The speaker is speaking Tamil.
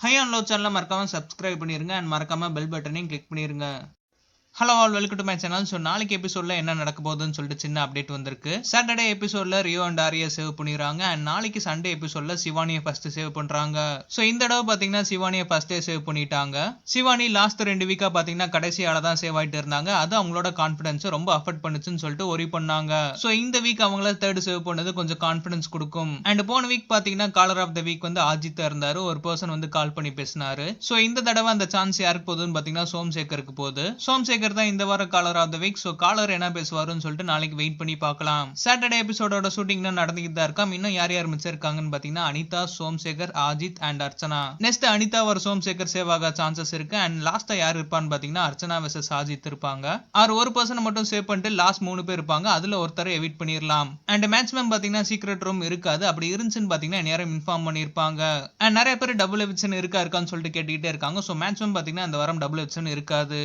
ஹை அண்ட் லோ சேனலை மறக்காம சப்ஸ்கிரைப் பண்ணிருங்க அண்ட் மறக்காம பெல் பட்டனையும் கிளிக் பண்ணிருங்க. Hello all, welcome to my channel. So நாளைக்கு எபிசோட்ல என்ன நடக்க போகுதுன்னு சொல்லிட்டு சின்ன அப்டேட் வந்திருக்கு. சாட்டர்டே எபிசோட்ல ரியோ அண்ட் ஆரியா சேவ் பண்ணிடுறாங்க அண்ட் நாளைக்கு சண்டே எபிசோட்ல சிவானியை ஃபர்ஸ்ட் சேவ் பண்றாங்க. ஸோ இந்த தடவை பாத்தீங்கன்னா சிவானியை ஃபர்ஸ்டே சேவ் பண்ணிட்டாங்க. சிவானி லாஸ்ட் 2 வீக்கா பாத்தீங்கன்னா கடைசியால தான் சேவ் ஆயிட்டு இருந்தாங்க. அது அவங்களோட கான்பிடன்ஸ் ரொம்ப அஃபெக்ட் பண்ணுச்சுன்னு சொல்லிட்டு ஒரி பண்ணாங்க. ஸோ இந்த வீக் அவங்கள தேர்ட் சேவ் பண்ணது கொஞ்சம் கான்பிடன்ஸ் கொடுக்கும். அண்ட் போன வீக் பாத்தீங்கன்னா காலர் ஆஃப் த வீக் வந்து அஜித் இருந்தாரு. ஒரு பர்சன் வந்து கால் பண்ணி பேசினாரு. ஸோ இந்த தடவை அந்த சான்ஸ் யாருக்கு போகுதுன்னு பாத்தீங்கன்னா சோம்சேகருக்கு போகுது. சோம்சேகர் தான் இந்த வார caller of the week. So caller என்ன பேசுவாருன்னு சொல்லிட்டு நாளைக்கு வெயிட் பண்ணி பார்க்கலாம். சாட்டர்டே எபிசோடோட ஷூட்டிங் நடந்துகிட்டு தான் இருக்கா. இன்னும் யார் யார் மிச்சம் இருக்காங்கன்னு பாத்தீங்கன்னா அனிதா, சோம்சேகர், அஜித் அண்ட் அர்ச்சனா. நெக்ஸ்ட் அனிதா ஒரு சோம்சேகர் சேவ் ஆக சான்சஸ் இருக்கு. அண்ட் லாஸ்டா யார் இருப்பான்னு பாத்தீங்கன்னா அர்ச்சனா வெர்சஸ் அஜித் இருப்பாங்க. ஒரு பர்சன் மட்டும் சேவ் பண்ணிட்டு லாஸ்ட் 3 பேர் இருப்பாங்க. அதுல ஒருத்தரை எவிட் பண்ணிரலாம். அண்ட் மேக்ஸிமம் பாத்தீங்கன்னா சீக்ரெட் ரூம் இருக்காது. அப்படி இருந்துச்சுன்னு பாத்தீங்கன்னா நேரம் இன்ஃபார்ம் பண்ணிருப்பாங்க. அண்ட் நிறைய பேர் டபுள் எவிக்ஷன் இருக்கான்னு சொல்லிட்டு கேட்டுக்கிட்டே இருக்காங்க. சோ மேக்ஸிமம் பாத்தீங்கன்னா இந்த வாரம் டபுள் எவிக்ஷன் இருக்காது.